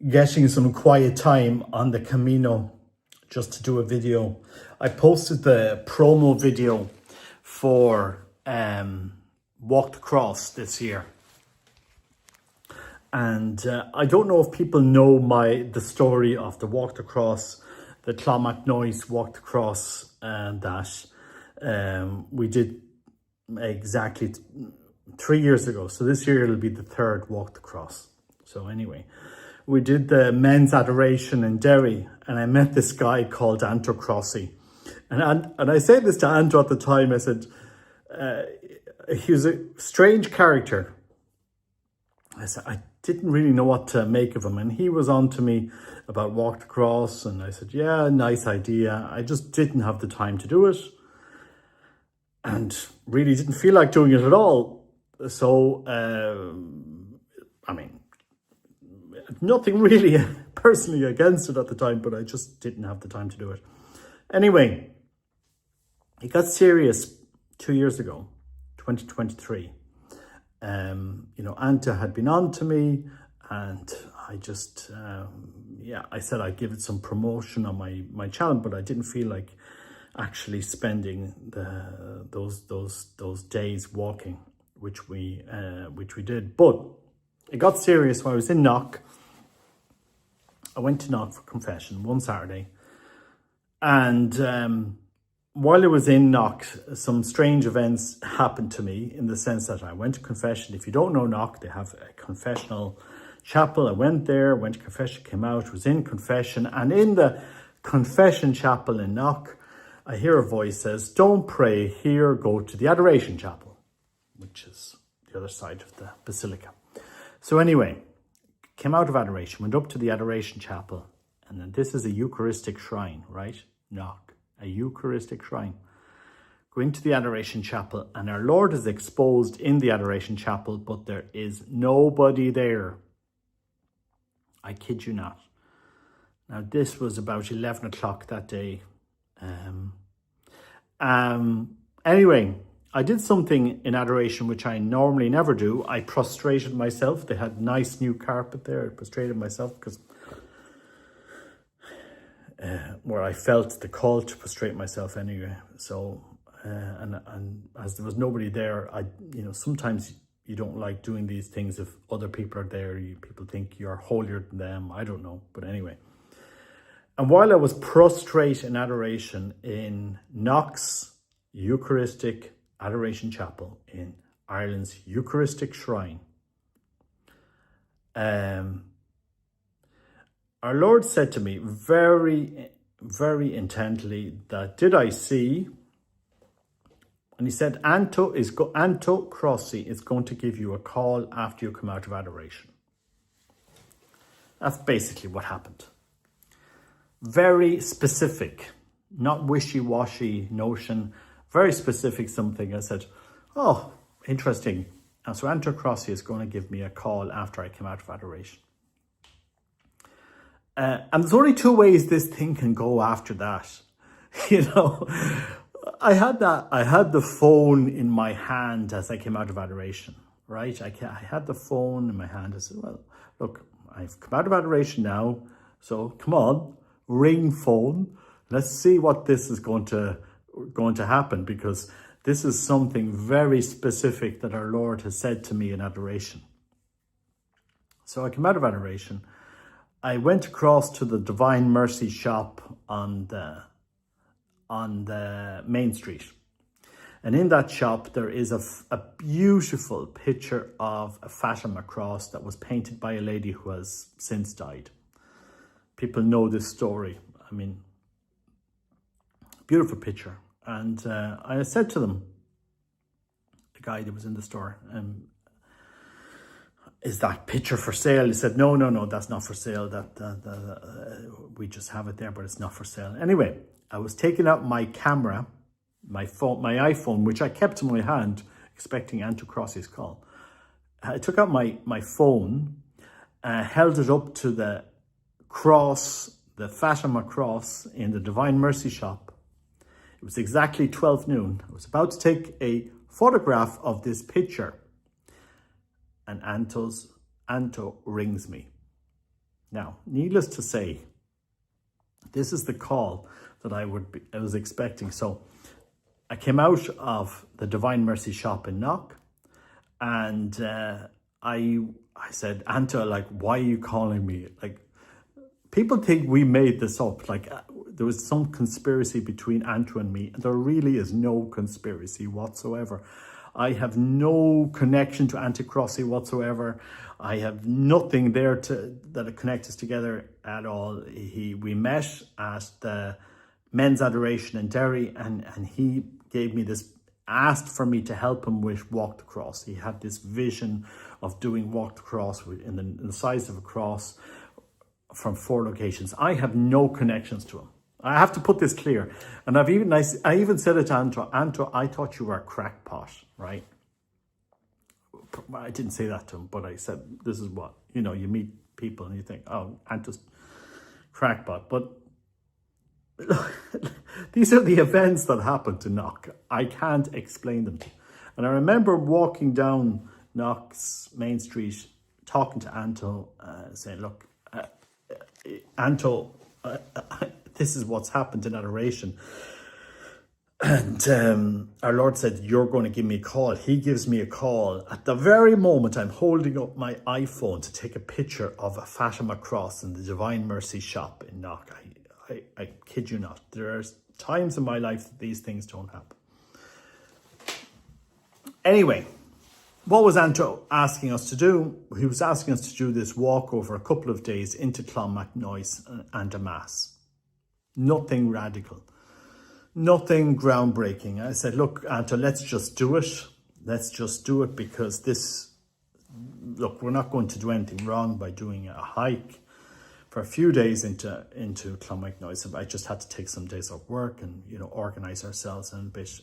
getting some quiet time on the Camino just to do a video. I posted the promo video for Walk the Cross this year. And I don't know if people know the story of the Walk the Cross, the Clonmacnoise Walk the Cross, and that we did exactly 3 years ago. So this year it'll be the third Walk the Cross. So anyway, we did the men's adoration in Derry, and I met this guy called Anto Crossi. And I said this to Anto at the time. I said, he was a strange character. I said, I didn't really know what to make of him. And he was on to me about Walk the Cross. And I said, yeah, nice idea. I just didn't have the time to do it. And really didn't feel like doing it at all. So, I mean, nothing really personally against it at the time, but I just didn't have the time to do it. Anyway, it got serious 2 years ago, 2023. Anta had been on to me, and I just, I said I'd give it some promotion on my channel, but I didn't feel like actually spending those days walking, which we did. But it got serious when I was in Knock. I went to Knock for confession one Saturday, and while I was in Knock, some strange events happened to me, in the sense that I went to confession. If you don't know Knock, they have a confessional chapel. I went there, went to confession, came out, was in confession, and in the confession chapel in Knock, I hear a voice says, don't pray here, go to the adoration chapel, which is the other side of the basilica. So anyway, came out of adoration, went up to the adoration chapel, and then this is a Eucharistic shrine, right? Knock, a Eucharistic shrine. Go into the adoration chapel, and our Lord is exposed in the adoration chapel, but there is nobody there. I kid you not. Now, this was about 11 o'clock that day. Anyway, I did something in adoration which I normally never do. I prostrated myself. They had nice new carpet there. I prostrated myself because where I felt the call to prostrate myself anyway. So, and as there was nobody there, sometimes you don't like doing these things if other people are there. People think you're holier than them. I don't know, but anyway. And while I was prostrate in adoration in Knock's Eucharistic Adoration Chapel, in Ireland's Eucharistic Shrine, our Lord said to me very, very intently that, did I see? And he said, Anto Crossi is going to give you a call after you come out of adoration. That's basically what happened. Very specific, not wishy-washy notion, very specific something. I said, oh, interesting. And so Anto Crossi is going to give me a call after I come out of adoration. And there's only two ways this thing can go after that. I had the phone in my hand as I came out of adoration, right? I had the phone in my hand. I said, well, look, I've come out of adoration now, so come on, ring phone. Let's see what this is going to happen, because this is something very specific that our Lord has said to me in adoration. So I came out of adoration. I went across to the Divine Mercy shop on the main street. And in that shop, there is a beautiful picture of a Fatima cross that was painted by a lady who has since died. People know this story. I mean, beautiful picture. And I said to them, the guy that was in the store, is that picture for sale? He said, no, that's not for sale. We just have it there, but it's not for sale. Anyway, I was taking out my camera, my iPhone, which I kept in my hand, expecting Anto Crossi's call. I took out my phone, held it up to the cross, the Fatima cross in the Divine Mercy shop. It was exactly 12 noon. I was about to take a photograph of this picture, and Anto rings me. Now, needless to say, this is the call that I was expecting. So I came out of the Divine Mercy shop in Knock, and I said, Anta, like, why are you calling me? Like, people think we made this up. Like, there was some conspiracy between Anta and me. There really is no conspiracy whatsoever. I have no connection to Anta Crossy whatsoever. I have nothing there that connect us together at all. We met at the Men's Adoration in Derry, and he gave me this, asked for me to help him with Walk the Cross. He had this vision of doing Walk the Cross in the size of a cross from 4 locations. I have no connections to him. I have to put this clear. And I even said it to Anto, I thought you were a crackpot, right? I didn't say that to him, but I said, this is what, you meet people and you think, oh, Anto's crackpot. But these are the events that happen to Knock. I can't explain them to you. And I remember walking down Knock's Main Street, talking to Anto, saying, look, Anto, this is what's happened in adoration. And our Lord said, you're going to give me a call. He gives me a call. At the very moment, I'm holding up my iPhone to take a picture of a Fatima cross in the Divine Mercy shop in Knock. I kid you not. There are times in my life that these things don't happen. Anyway, what was Anto asking us to do? He was asking us to do this walk over a couple of days into Clonmacnoise and a mass. Nothing radical. Nothing groundbreaking. I said, look, Anto, let's just do it. Let's just do it because look, we're not going to do anything wrong by doing a hike for a few days into Clonmacnoise. I just had to take some days off work and, organize ourselves and a bit,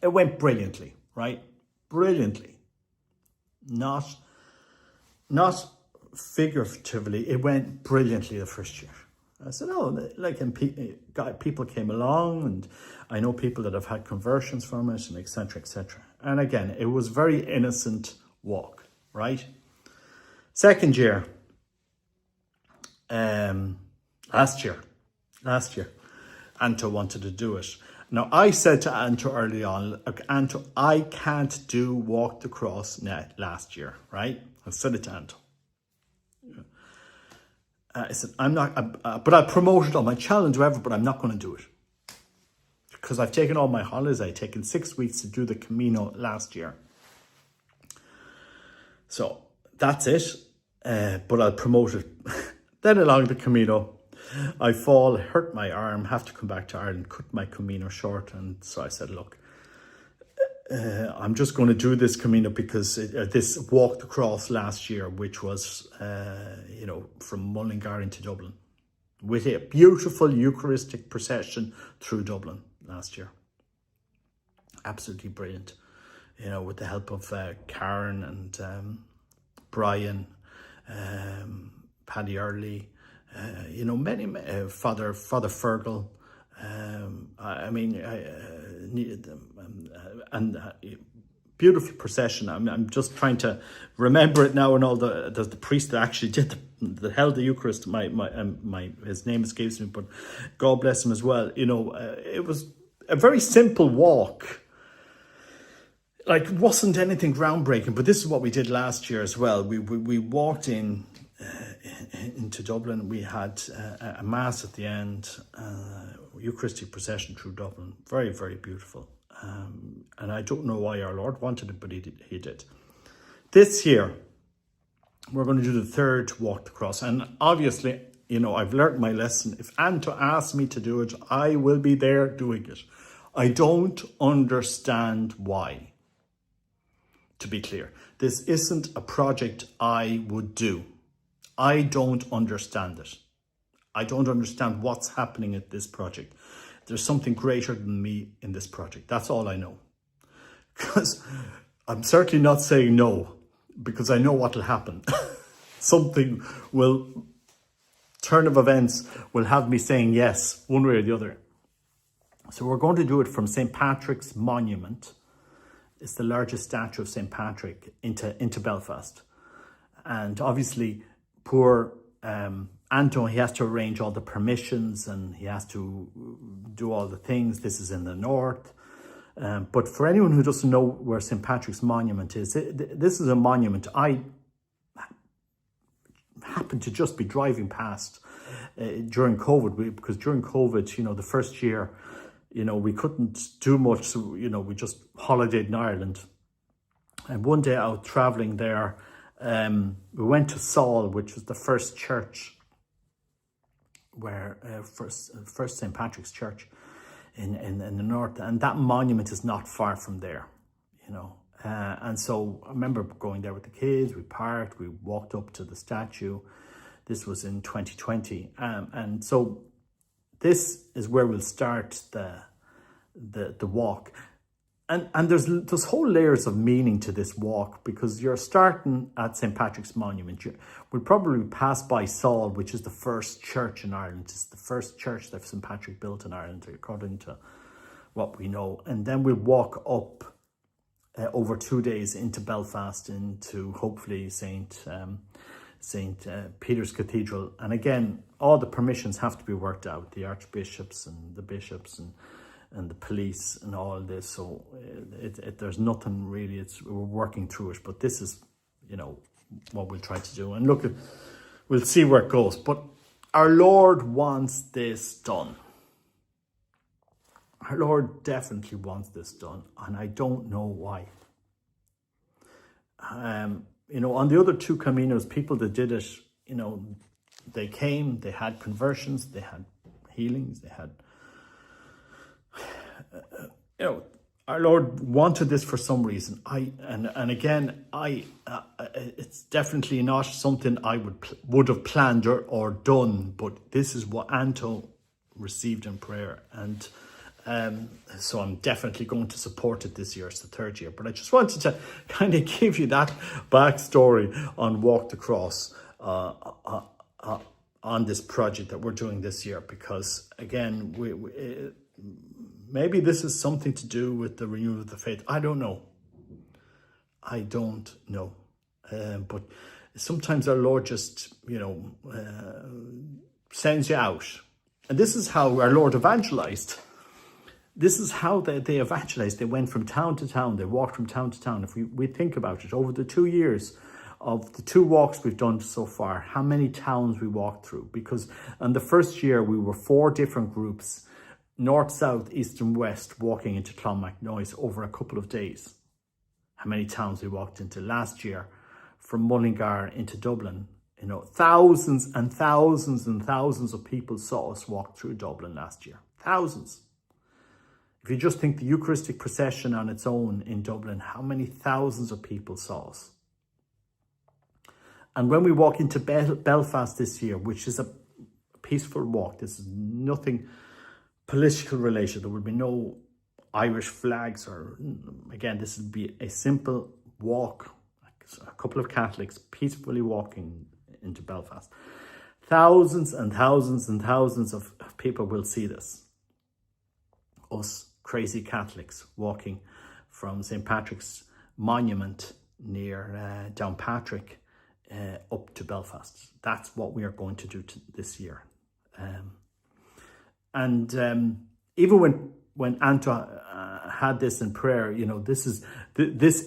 It went brilliantly, right? Brilliantly. Not figuratively, it went brilliantly the first year. I said, and people came along, and I know people that have had conversions from it, and etc., etc. And again, it was very innocent walk, right? Second year, last year, Anto wanted to do it. Now, I said to Anto early on, look, Anto, I can't do Walk the Cross last year, right? I said it to Anto. I said, I'm not, but I promoted on my challenge, whatever, but I'm not going to do it. Because I've taken all my holidays. I've taken 6 weeks to do the Camino last year. So that's it. But I'll promote it. Then along the Camino, I fall, hurt my arm, have to come back to Ireland, cut my Camino short. And so I said, look, I'm just going to do this Camino because this Walk the Cross last year, which was, from Mullingar into Dublin, with a beautiful Eucharistic procession through Dublin last year. Absolutely brilliant, with the help of Karen and Brian, Paddy Early, many, Father Fergal. Needed them, and beautiful procession. I'm just trying to remember it now, and all the priest that actually did that held the Eucharist. His name escapes me, but God bless him as well. It was a very simple walk. Like, it wasn't anything groundbreaking, but this is what we did last year as well. We walked into Dublin. We had a mass at the end, Eucharistic procession through Dublin. Very, very beautiful. And I don't know why our Lord wanted it, but he did. This year, we're going to do the third Walk the Cross. And obviously, I've learned my lesson. If Anto asks me to do it, I will be there doing it. I don't understand why. To be clear, this isn't a project I would do. I don't understand it. I don't understand what's happening at this project. There's something greater than me in this project. That's all I know. Because I'm certainly not saying no, because I know what will happen. Turn of events will have me saying yes, one way or the other. So we're going to do it from St. Patrick's Monument. It's the largest statue of St. Patrick into Belfast. And obviously, poor Anto, he has to arrange all the permissions and he has to do all the things. This is in the north. But for anyone who doesn't know where St. Patrick's Monument is, this is a monument. I happened to just be driving past during COVID, because during COVID, you know, the first year, you know, we couldn't do much. So, you know, we just holidayed in Ireland. And one day out traveling there, we went to Saul, which was the first church where first St. Patrick's Church in the north, and that monument is not far from there, you know. And so I remember going there with the kids. We parked, we walked up to the statue. This was in 2020, and so this is where we'll start the walk. And there's whole layers of meaning to this walk, because you're starting at St. Patrick's Monument. We'll probably pass by Saul, which is the first church in Ireland. It's the first church that St. Patrick built in Ireland, according to what we know. And then we'll walk up over 2 days into Belfast, into hopefully St. Peter's Cathedral. And again, all the permissions have to be worked out, the archbishops and the bishops and the police and all this. So there's nothing really, we're working through it, but this is, you know, what we'll try to do. And look, we'll see where it goes, but our Lord wants this done. Our Lord definitely wants this done, and I don't know why. You know, on the other two Caminos, people that did it, you know, they came, they had conversions, they had healings, they had, you know, our Lord wanted this for some reason. It's definitely not something I would have planned or done, but this is what Anto received in prayer, and so I'm definitely going to support it this year. It's the third year, but I just wanted to kind of give you that backstory on Walk the Cross, on this project that we're doing this year, because again, maybe this is something to do with the renewal of the faith. I don't know. But sometimes our Lord just, you know, sends you out. And this is how our Lord evangelized. This is how they evangelized. They went from town to town. They walked from town to town. If we think about it, over the 2 years of the 2 walks we've done so far, how many towns we walked through? Because in the first year, we were 4 different groups, north, south, east and west, walking into Clonmacnoise over a couple of days. How many towns we walked into last year, from Mullingar into Dublin. You know, thousands and thousands and thousands of people saw us walk through Dublin last year. Thousands. If you just think the Eucharistic procession on its own in Dublin, how many thousands of people saw us? And when we walk into Belfast this year, which is a peaceful walk, this is nothing political related. There will be no Irish flags, or again, this would be a simple walk, a couple of Catholics peacefully walking into Belfast. Thousands and thousands and thousands of people will see this. Us crazy Catholics walking from St. Patrick's Monument near Downpatrick up to Belfast. That's what we are going to do this year. Even when Anto had this in prayer, you know, this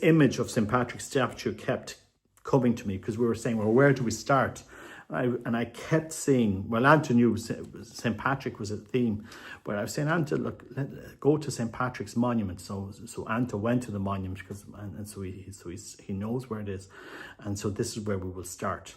image of St. Patrick's statue kept coming to me, because we were saying, well, where do we start? And I kept saying, well, Anto knew St. Patrick was a theme, but I was saying, Anto, look, go to St. Patrick's Monument. So Anto went to the monument, and so he knows where it is, and so this is where we will start.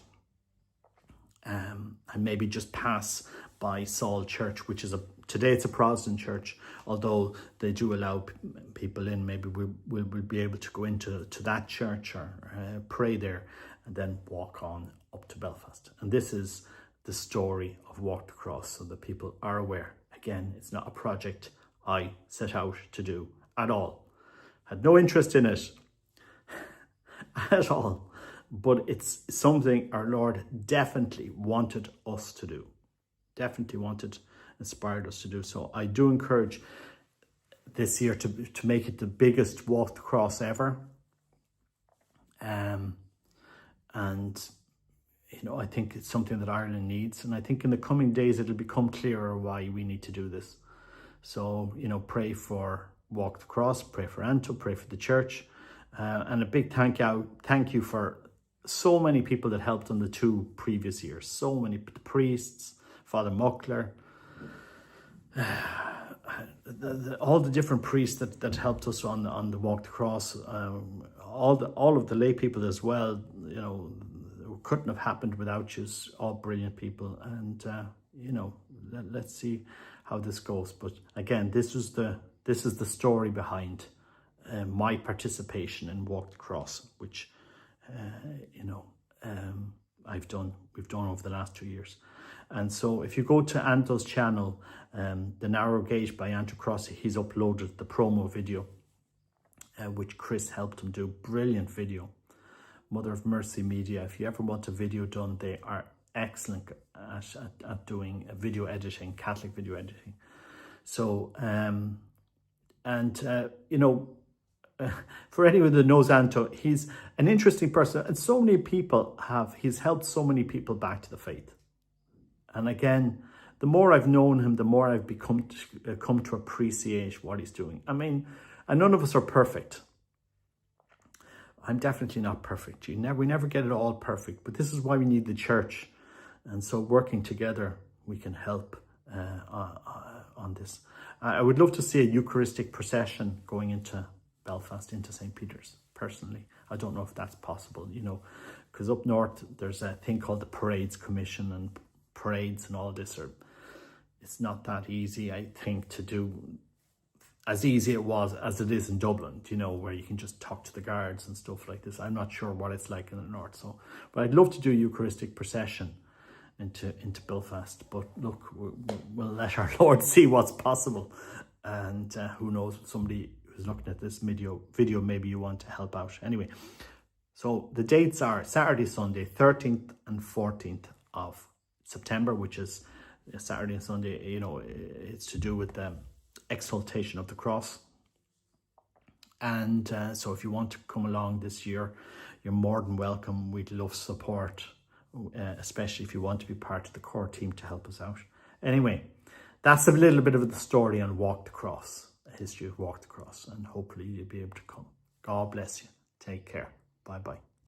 And maybe just pass by Saul Church, which is today it's a Protestant church, although they do allow people in. Maybe we'll be able to go into that church or pray there, and then walk on up to Belfast. And this is the story of Walk the Cross, so that people are aware. Again, it's not a project I set out to do at all. Had no interest in it at all. But it's something our Lord definitely wanted us to do. Definitely inspired us to do. So I do encourage this year to make it the biggest Walk the Cross ever. And I think it's something that Ireland needs. And I think in the coming days, it'll become clearer why we need to do this. So, pray for Walk the Cross, pray for Anto, pray for the church. And a big thank you for so many people that helped on the 2 previous years. So many, the priests, Father Muckler, all the different priests that helped us on the Walk the Cross, all of the lay people as well. Couldn't have happened without you. All brilliant people, and let's see how this goes. But again, this is the story behind my participation in Walk the Cross, which we've done over the last 2 years. And so if you go to Anto's channel, The Narrow Gate by Anto Cross, he's uploaded the promo video, which Chris helped him do. Brilliant video. Mother of Mercy Media. If you ever want a video done, they are excellent at doing video editing, Catholic video editing. So, for anyone that knows Anto, he's an interesting person, and so many people he's helped so many people back to the faith. And again, the more I've known him, the more I've come to appreciate what he's doing. I mean, and none of us are perfect. I'm definitely not perfect. We never get it all perfect, but this is why we need the church. And so working together, we can help on this. I would love to see a Eucharistic procession going into Belfast, into St. Peter's, personally. I don't know if that's possible, because up north, there's a thing called the Parades Commission, and parades and all this it's not that easy, I think, to do. As easy as it is in Dublin, where you can just talk to the guards and stuff like this. I'm not sure what it's like in the north. So, but I'd love to do a Eucharistic procession into Belfast. But look, we'll let our Lord see what's possible. And who knows, somebody who's looking at this video, maybe you want to help out. Anyway, so the dates are Saturday, Sunday, 13th and 14th of September, which is Saturday and Sunday. It's to do with the exaltation of the cross. And so if you want to come along this year, you're more than welcome. We'd love support, especially if you want to be part of the core team to help us out. Anyway, that's a little bit of the story on Walk the Cross, a history of Walk the Cross, and hopefully you'll be able to come. God bless you. Take care. Bye-bye.